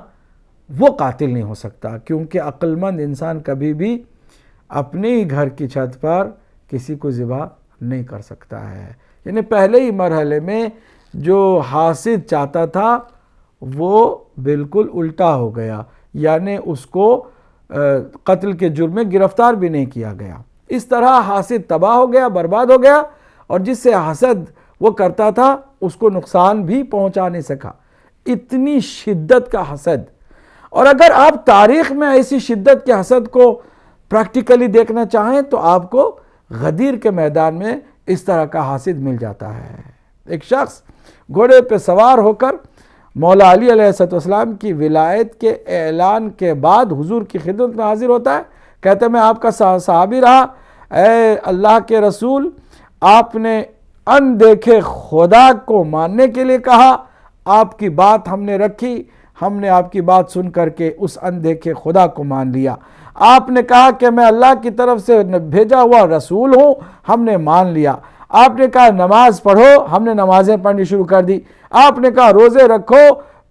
وہ قاتل نہیں ہو سکتا، کیونکہ عقل مند انسان کبھی بھی اپنے ہی گھر کی چھت پر کسی کو ذبح نہیں کر سکتا ہے۔ یعنی پہلے ہی مرحلے میں جو حاسد چاہتا تھا وہ بالکل الٹا ہو گیا، یعنی اس کو قتل کے جرم میں گرفتار بھی نہیں کیا گیا۔ اس طرح حاسد تباہ ہو گیا، برباد ہو گیا، اور جس سے حسد وہ کرتا تھا اس کو نقصان بھی پہنچا نہیں سکا۔ اتنی شدت کا حسد، اور اگر آپ تاریخ میں ایسی شدت کے حسد کو پریکٹیکلی دیکھنا چاہیں تو آپ کو غدیر کے میدان میں اس طرح کا حاسد مل جاتا ہے۔ ایک شخص گھوڑے پہ سوار ہو کر مولا علی علیہ السلام کی ولایت کے اعلان کے بعد حضور کی خدمت میں حاضر ہوتا ہے، کہتے ہیں میں آپ کا صحابی رہا، اے اللہ کے رسول، آپ نے اندیکھے خدا کو ماننے کے لیے کہا، آپ کی بات ہم نے رکھی، ہم نے آپ کی بات سن کر کے اس اندیکھے خدا کو مان لیا۔ آپ نے کہا کہ میں اللہ کی طرف سے بھیجا ہوا رسول ہوں، ہم نے مان لیا۔ آپ نے کہا نماز پڑھو، ہم نے نمازیں پڑھنی شروع کر دی۔ آپ نے کہا روزے رکھو،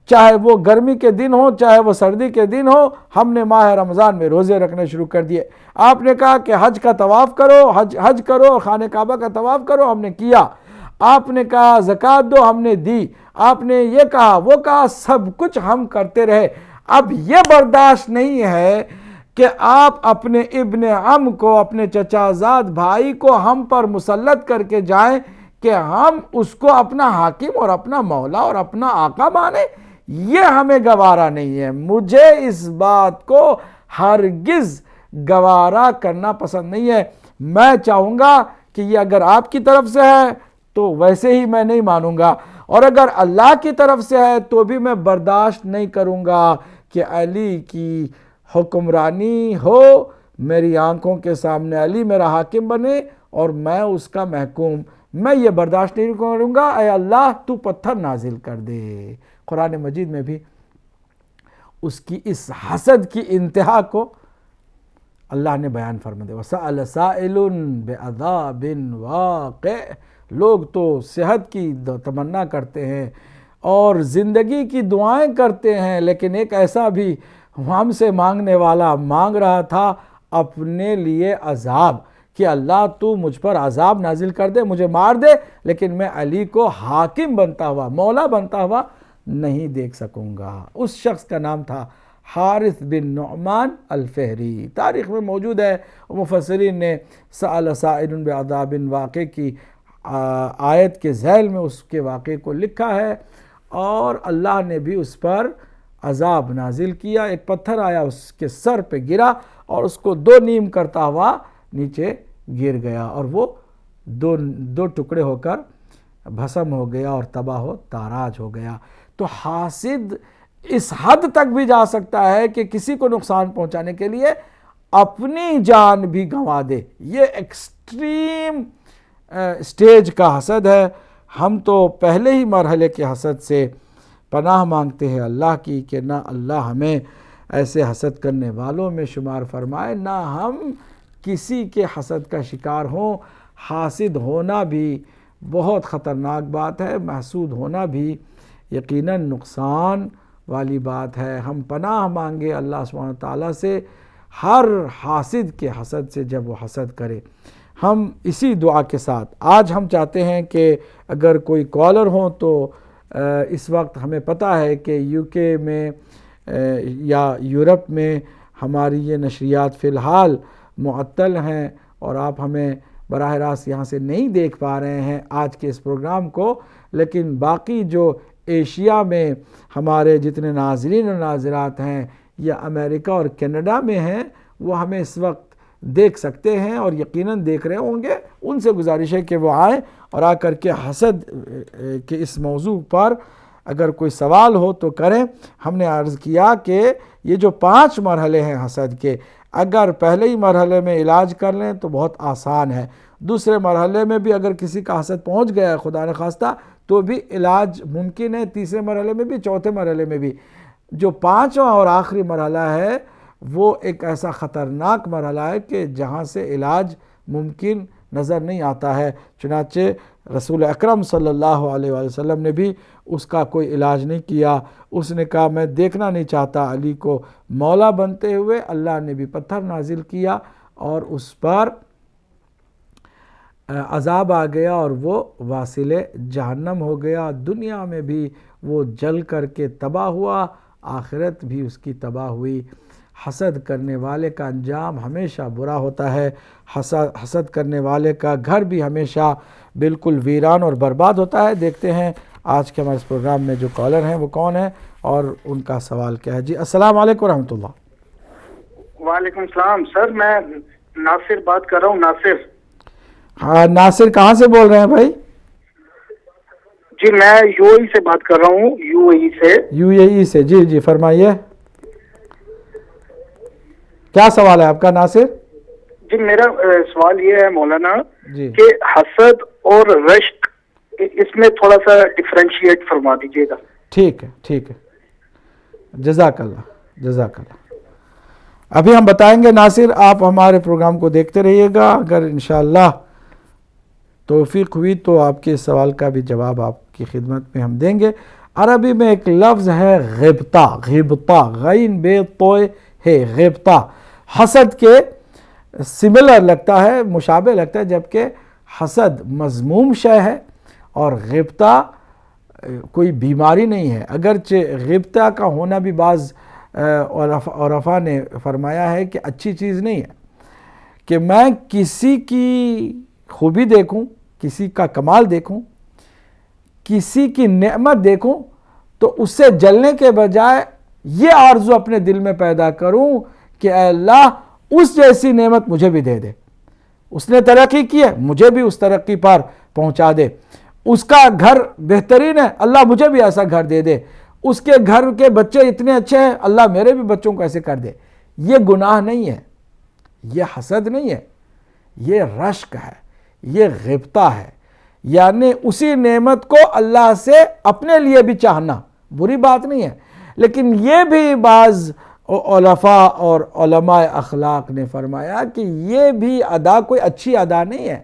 چاہے وہ گرمی کے دن ہو چاہے وہ سردی کے دن ہو، ہم نے ماہ رمضان میں روزے رکھنے شروع کر دیے۔ آپ نے کہا کہ حج کا طواف کرو، حج کرو، خانہ کعبہ کا طواف کرو، ہم نے کیا۔ آپ نے کہا زکوٰۃ دو، ہم نے دی۔ آپ نے یہ کہا وہ کہا، سب کچھ ہم کرتے رہے۔ اب یہ برداشت نہیں ہے کہ آپ اپنے ابن عم کو، اپنے چچا زاد بھائی کو ہم پر مسلط کر کے جائیں کہ ہم اس کو اپنا حاکم اور اپنا مولا اور اپنا آقا مانیں، یہ ہمیں گوارا نہیں ہے۔ مجھے اس بات کو ہرگز گوارا کرنا پسند نہیں ہے۔ میں چاہوں گا کہ یہ اگر آپ کی طرف سے ہے تو ویسے ہی میں نہیں مانوں گا، اور اگر اللہ کی طرف سے ہے تو بھی میں برداشت نہیں کروں گا کہ علی کی حکمرانی ہو، میری آنکھوں کے سامنے علی میرا حاکم بنے اور میں اس کا محکوم، میں یہ برداشت نہیں کروں گا۔ اے اللہ تو پتھر نازل کر دے۔ قرآن مجید میں بھی اس کی اس حسد کی انتہا کو اللہ نے بیان فرما دیا، وَسَأَلَ سَائِلٌ بِعَذَابٍ وَاقِعٍ۔ لوگ تو صحت کی تمنا کرتے ہیں اور زندگی کی دعائیں کرتے ہیں، لیکن ایک ایسا بھی ہم سے مانگنے والا مانگ رہا تھا اپنے لیے عذاب، کہ اللہ تو مجھ پر عذاب نازل کر دے، مجھے مار دے، لیکن میں علی کو حاکم بنتا ہوا، مولا بنتا ہوا نہیں دیکھ سکوں گا۔ اس شخص کا نام تھا حارث بن نعمان الفہری، تاریخ میں موجود ہے۔ مفسرین نے سأل سائل بعذاب واقع کی آیت کے ذیل میں اس کے واقعے کو لکھا ہے، اور اللہ نے بھی اس پر عذاب نازل کیا۔ ایک پتھر آیا، اس کے سر پہ گرا اور اس کو دو نیم کرتا ہوا نیچے گر گیا، اور وہ دو ٹکڑے ہو کر بھسم ہو گیا اور تباہ و تاراج ہو گیا۔ تو حاسد اس حد تک بھی جا سکتا ہے کہ کسی کو نقصان پہنچانے کے لیے اپنی جان بھی گنوا دے۔ یہ ایکسٹریم سٹیج کا حسد ہے۔ ہم تو پہلے ہی مرحلے کے حسد سے پناہ مانگتے ہیں اللہ کی کہ نہ اللہ ہمیں ایسے حسد کرنے والوں میں شمار فرمائے، نہ ہم کسی کے حسد کا شکار ہوں۔ حاسد ہونا بھی بہت خطرناک بات ہے، محسود ہونا بھی یقیناً نقصان والی بات ہے۔ ہم پناہ مانگے اللہ سبحانہ تعالیٰ سے ہر حاسد کے حسد سے جب وہ حسد کرے۔ ہم اسی دعا کے ساتھ آج ہم چاہتے ہیں کہ اگر کوئی کالر ہوں تو اس وقت ہمیں پتہ ہے کہ یو کے میں یا یورپ میں ہماری یہ نشریات فی الحال معطل ہیں، اور آپ ہمیں براہ راست یہاں سے نہیں دیکھ پا رہے ہیں آج کے اس پروگرام کو، لیکن باقی جو ایشیا میں ہمارے جتنے ناظرین اور ناظرات ہیں یا امریکہ اور کینیڈا میں ہیں، وہ ہمیں اس وقت دیکھ سکتے ہیں اور یقیناً دیکھ رہے ہوں گے۔ ان سے گزارش ہے کہ وہ آئیں اور آ کر کے حسد کے اس موضوع پر اگر کوئی سوال ہو تو کریں۔ ہم نے عرض کیا کہ یہ جو 5 مرحلے ہیں حسد کے، اگر پہلے ہی مرحلے میں علاج کر لیں تو بہت آسان ہے، دوسرے مرحلے میں بھی اگر کسی کا حسد پہنچ گیا ہے خدا نخواستہ تو بھی علاج ممکن ہے، تیسرے مرحلے میں بھی، چوتھے مرحلے میں بھی۔ جو 5واں اور آخری مرحلہ ہے وہ ایک ایسا خطرناک مرحلہ ہے کہ جہاں سے علاج ممکن نظر نہیں آتا ہے۔ چنانچہ رسول اکرم صلی اللہ علیہ وآلہ وسلم نے بھی اس کا کوئی علاج نہیں کیا۔ اس نے کہا میں دیکھنا نہیں چاہتا علی کو مولا بنتے ہوئے۔ اللہ نے بھی پتھر نازل کیا اور اس پر عذاب آ گیا اور وہ واصل جہنم ہو گیا۔ دنیا میں بھی وہ جل کر کے تباہ ہوا، آخرت بھی اس کی تباہ ہوئی۔ حسد کرنے والے کا انجام ہمیشہ برا ہوتا ہے، حسد کرنے والے کا گھر بھی ہمیشہ بالکل ویران اور برباد ہوتا ہے۔ دیکھتے ہیں آج کے ہمارے اس پروگرام میں جو کالر ہیں وہ کون ہیں اور ان کا سوال کیا ہے۔ جی السلام علیکم ورحمۃ اللہ۔ وعلیکم السلام سر، میں ناصر بات کر رہا ہوں۔ ناصر؟ ہاں ناصر، کہاں سے بول رہے ہیں بھائی؟ جی میں یو اے ای سے بات کر رہا ہوں، یو اے ای سے۔ یو اے ای سے، جی جی فرمائیے، کیا سوال ہے آپ کا ناصر؟ جی میرا سوال یہ ہے مولانا جی کہ حسد اور رشک اس میں تھوڑا سا ڈفرینشیٹ فرما دیجیے گا۔ ٹھیک ہے ٹھیک ہے، جزاک اللہ جزاک اللہ۔ ابھی ہم بتائیں گے ناصر، آپ ہمارے پروگرام کو دیکھتے رہیے گا، اگر انشاءاللہ توفیق ہوئی تو آپ کے سوال کا بھی جواب آپ کی خدمت میں ہم دیں گے۔ عربی میں ایک لفظ ہے غبطہ، غبطہ، غین بے طوئے ہے، غبطہ، حسد کے سملر لگتا ہے، مشابہ لگتا ہے، جبکہ حسد مذموم شے ہے اور غبطہ کوئی بیماری نہیں ہے۔ اگرچہ غبطہ کا ہونا بھی بعض عرفاء نے فرمایا ہے کہ اچھی چیز نہیں ہے، کہ میں کسی کی خوبی دیکھوں، کسی کا کمال دیکھوں، کسی کی نعمت دیکھوں تو اس سے جلنے کے بجائے یہ آرزو اپنے دل میں پیدا کروں کہ اے اللہ اس جیسی نعمت مجھے بھی دے دے، اس نے ترقی کی ہے مجھے بھی اس ترقی پر پہنچا دے، اس کا گھر بہترین ہے اللہ مجھے بھی ایسا گھر دے دے، اس کے گھر کے بچے اتنے اچھے ہیں اللہ میرے بھی بچوں کو ایسے کر دے۔ یہ گناہ نہیں ہے، یہ حسد نہیں ہے، یہ رشک ہے، یہ غبطہ ہے، یعنی اسی نعمت کو اللہ سے اپنے لیے بھی چاہنا بری بات نہیں ہے۔ لیکن یہ بھی بعض علماء اور علماء اخلاق نے فرمایا کہ یہ بھی ادا کوئی اچھی ادا نہیں ہے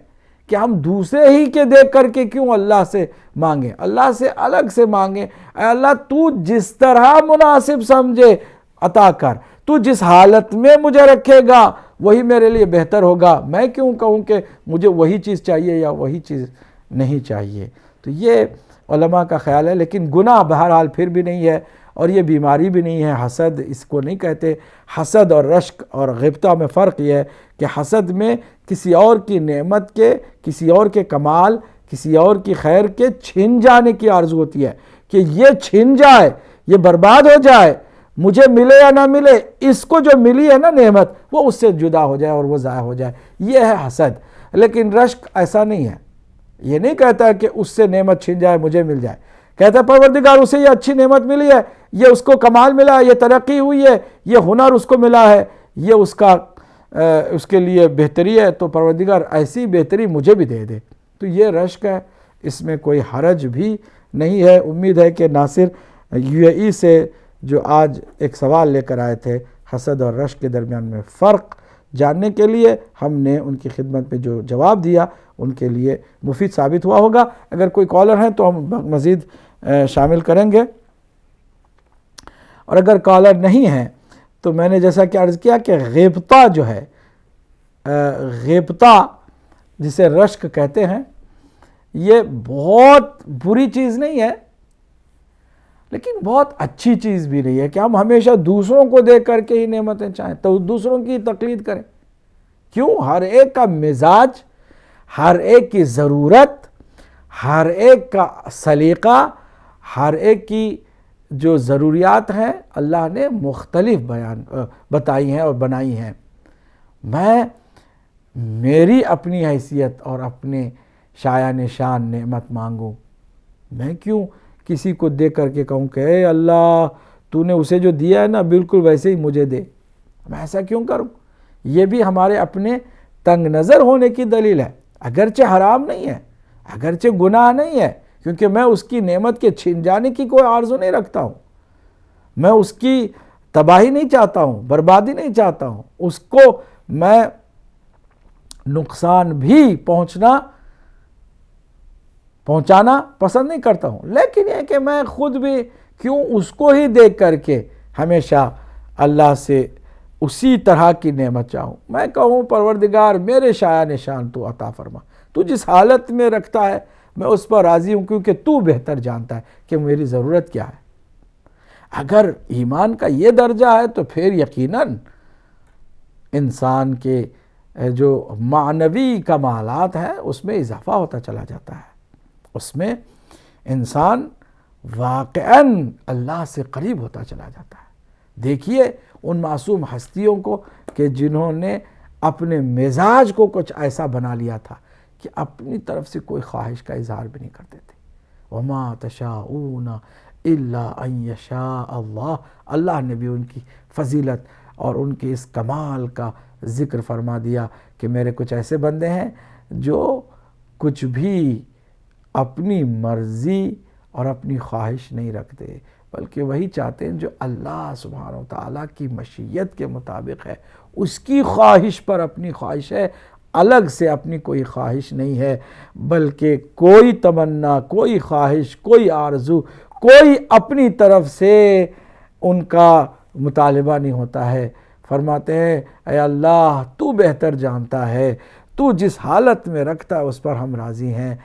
کہ ہم دوسرے ہی کے دیکھ کر کے کیوں اللہ سے مانگیں، اللہ سے الگ سے مانگیں۔ اے اللہ تو جس طرح مناسب سمجھے عطا کر، تو جس حالت میں مجھے رکھے گا وہی میرے لیے بہتر ہوگا، میں کیوں کہوں کہ مجھے وہی چیز چاہیے یا وہی چیز نہیں چاہیے۔ تو یہ علماء کا خیال ہے، لیکن گناہ بہرحال پھر بھی نہیں ہے اور یہ بیماری بھی نہیں ہے، حسد اس کو نہیں کہتے۔ حسد اور رشک اور غبطہ میں فرق یہ ہے کہ حسد میں کسی اور کی نعمت کے، کسی اور کے کمال، کسی اور کی خیر کے چھن جانے کی آرزو ہوتی ہے کہ یہ چھن جائے، یہ برباد ہو جائے، مجھے ملے یا نہ ملے، اس کو جو ملی ہے نا نعمت وہ اس سے جدا ہو جائے اور وہ ضائع ہو جائے، یہ ہے حسد۔ لیکن رشک ایسا نہیں ہے، یہ نہیں کہتا کہ اس سے نعمت چھن جائے مجھے مل جائے، کہتا ہے پروردگار اسے یہ اچھی نعمت ملی ہے، یہ اس کو کمال ملا ہے، یہ ترقی ہوئی ہے، یہ ہنر اس کو ملا ہے، یہ اس کے لیے بہتری ہے، تو پروردگار ایسی بہتری مجھے بھی دے دے۔ تو یہ رشک ہے، اس میں کوئی حرج بھی نہیں ہے۔ امید ہے کہ ناصر یو اے ای سے جو آج ایک سوال لے کر آئے تھے حسد اور رشک کے درمیان میں فرق جاننے کے لیے، ہم نے ان کی خدمت میں جو جواب دیا ان کے لیے مفید ثابت ہوا ہوگا۔ اگر کوئی کالر ہیں تو ہم مزید شامل کریں گے، اور اگر کالر نہیں ہیں تو میں نے جیسا کہ عرض کیا کہ غبطہ جو ہے، غبطہ جسے رشک کہتے ہیں، یہ بہت بری چیز نہیں ہے لیکن بہت اچھی چیز بھی نہیں ہے کہ ہم ہمیشہ دوسروں کو دیکھ کر کے ہی نعمتیں چاہیں تو دوسروں کی تقلید کریں۔ کیوں؟ ہر ایک کا مزاج، ہر ایک کی ضرورت، ہر ایک کا سلیقہ، ہر ایک کی جو ضروریات ہیں اللہ نے مختلف بتائی ہیں اور بنائی ہیں۔ میری اپنی حیثیت اور اپنے شایان شان نعمت مانگوں، میں کیوں کسی کو دیکھ کر کے کہوں کہ اے اللہ تو نے اسے جو دیا ہے نا بالکل ویسے ہی مجھے دے، میں ایسا کیوں کروں؟ یہ بھی ہمارے اپنے تنگ نظر ہونے کی دلیل ہے، اگرچہ حرام نہیں ہے، اگرچہ گناہ نہیں ہے، کیونکہ میں اس کی نعمت کے چھن جانے کی کوئی آرزو نہیں رکھتا ہوں، میں اس کی تباہی نہیں چاہتا ہوں، بربادی نہیں چاہتا ہوں، اس کو میں نقصان بھی پہنچانا پسند نہیں کرتا ہوں، لیکن یہ کہ میں خود بھی کیوں اس کو ہی دیکھ کر کے ہمیشہ اللہ سے اسی طرح کی نعمت چاہوں۔ میں کہوں پروردگار میرے شایع نشان تو عطا فرما، تو جس حالت میں رکھتا ہے میں اس پر راضی ہوں، کیونکہ تو بہتر جانتا ہے کہ میری ضرورت کیا ہے۔ اگر ایمان کا یہ درجہ ہے تو پھر یقیناً انسان کے جو معنوی کمالات ہیں اس میں اضافہ ہوتا چلا جاتا ہے، اس میں انسان واقعاً اللہ سے قریب ہوتا چلا جاتا ہے۔ دیکھیے ان معصوم ہستیوں کو کہ جنہوں نے اپنے مزاج کو کچھ ایسا بنا لیا تھا کہ اپنی طرف سے کوئی خواہش کا اظہار بھی نہیں کرتے تھے۔ وَمَا تَشَاءُونَ إِلَّا أَن يَشَاءَ اللَّهُ، اللہ نے بھی ان کی فضیلت اور ان کے اس کمال کا ذکر فرما دیا کہ میرے کچھ ایسے بندے ہیں جو کچھ بھی اپنی مرضی اور اپنی خواہش نہیں رکھتے، بلکہ وہی چاہتے ہیں جو اللہ سبحانہ و تعالیٰ کی مشیت کے مطابق ہے، اس کی خواہش پر اپنی خواہش ہے، الگ سے اپنی کوئی خواہش نہیں ہے، بلکہ کوئی تمنا، کوئی خواہش، کوئی آرزو، کوئی اپنی طرف سے ان کا مطالبہ نہیں ہوتا ہے۔ فرماتے ہیں اے اللہ تو بہتر جانتا ہے، تو جس حالت میں رکھتا ہے اس پر ہم راضی ہیں۔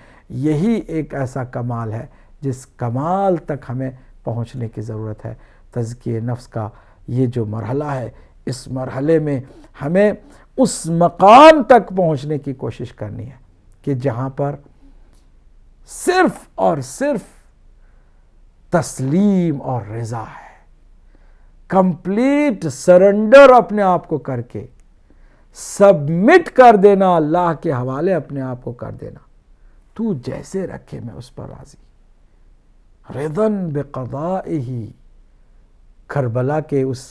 یہی ایک ایسا کمال ہے جس کمال تک ہمیں پہنچنے کی ضرورت ہے۔ تزکیہ نفس کا یہ جو مرحلہ ہے، اس مرحلے میں ہمیں اس مقام تک پہنچنے کی کوشش کرنی ہے کہ جہاں پر صرف اور صرف تسلیم اور رضا ہے، کمپلیٹ سرنڈر اپنے آپ کو کر کے سبمٹ کر دینا، اللہ کے حوالے اپنے آپ کو کر دینا۔ تو جیسے رکھے میں اس پر راضی، رضاً بقضائہ۔ کربلا کے اس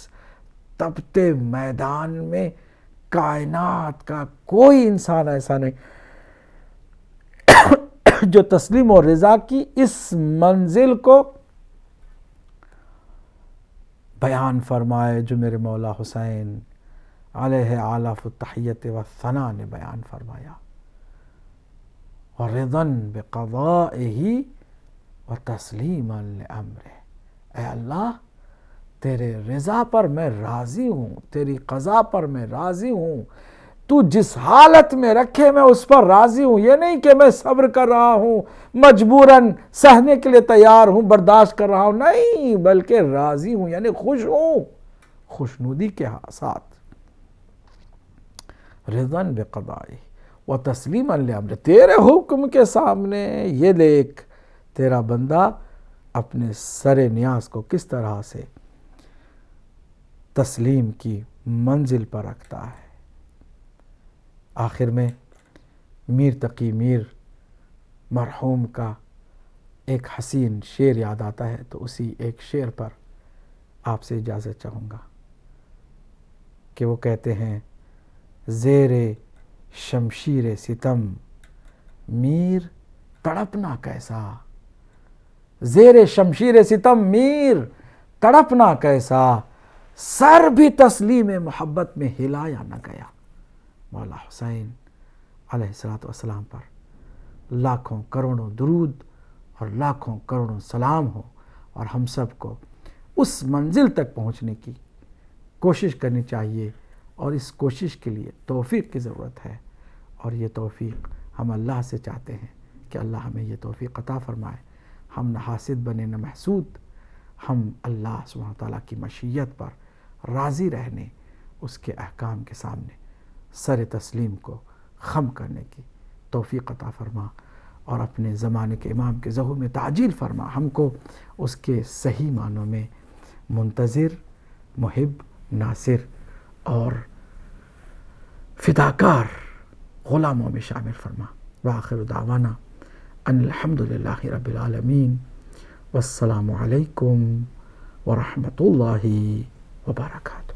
تپتے میدان میں کائنات کا کوئی انسان ایسا نہیں جو تسلیم اور رضا کی اس منزل کو بیان فرمائے جو میرے مولا حسین علیہ آلاف التحیت والثناء نے بیان فرمایا۔ وَرِضًا بِقَضَائِهِ وَتَسْلِيمًا لِأَمْرِهِ، اے اللہ تیرے رضا پر میں راضی ہوں، تیری قضا پر میں راضی ہوں، تو جس حالت میں رکھے میں اس پر راضی ہوں۔ یہ نہیں کہ میں صبر کر رہا ہوں، مجبوراً سہنے کے لیے تیار ہوں، برداشت کر رہا ہوں، نہیں، بلکہ راضی ہوں، یعنی خوش ہوں، خوشنودی کے ساتھ۔ رضاً بقضائہ وتسلیماً لامرہ، تیرے حکم کے سامنے یہ دیکھ تیرا بندہ اپنے سر نیاز کو کس طرح سے تسلیم کی منزل پر رکھتا ہے۔ آخر میں میر تقی میر مرحوم کا ایک حسین شعر یاد آتا ہے، تو اسی ایک شعر پر آپ سے اجازت چاہوں گا کہ وہ کہتے ہیں زیر شمشیر ستم میر تڑپنا کیسا، زیر شمشیر ستم میر تڑپنا کیسا، سر بھی تسلیم محبت میں ہلایا نہ گیا۔ مولا حسین علیہ السلام پر لاکھوں کروڑوں درود اور لاکھوں کروڑوں سلام ہو، اور ہم سب کو اس منزل تک پہنچنے کی کوشش کرنی چاہیے، اور اس کوشش کے لیے توفیق کی ضرورت ہے، اور یہ توفیق ہم اللہ سے چاہتے ہیں کہ اللہ ہمیں یہ توفیق عطا فرمائے، ہم نہ حاسد بنے نہ محسود، ہم اللہ سبحانہ تعالیٰ کی مشیت پر راضی رہنے، اس کے احکام کے سامنے سر تسلیم کو خم کرنے کی توفیق عطا فرما، اور اپنے زمانے کے امام کے ظہور میں تعجیل فرما، ہم کو اس کے صحیح معنوں میں منتظر، محب، ناصر اور فداکار غلاموں میں شامل فرما۔ وآخر دعوانا ان الحمدللہ رب العالمین، والسلام علیکم ورحمۃ اللہ وبرکاتہ۔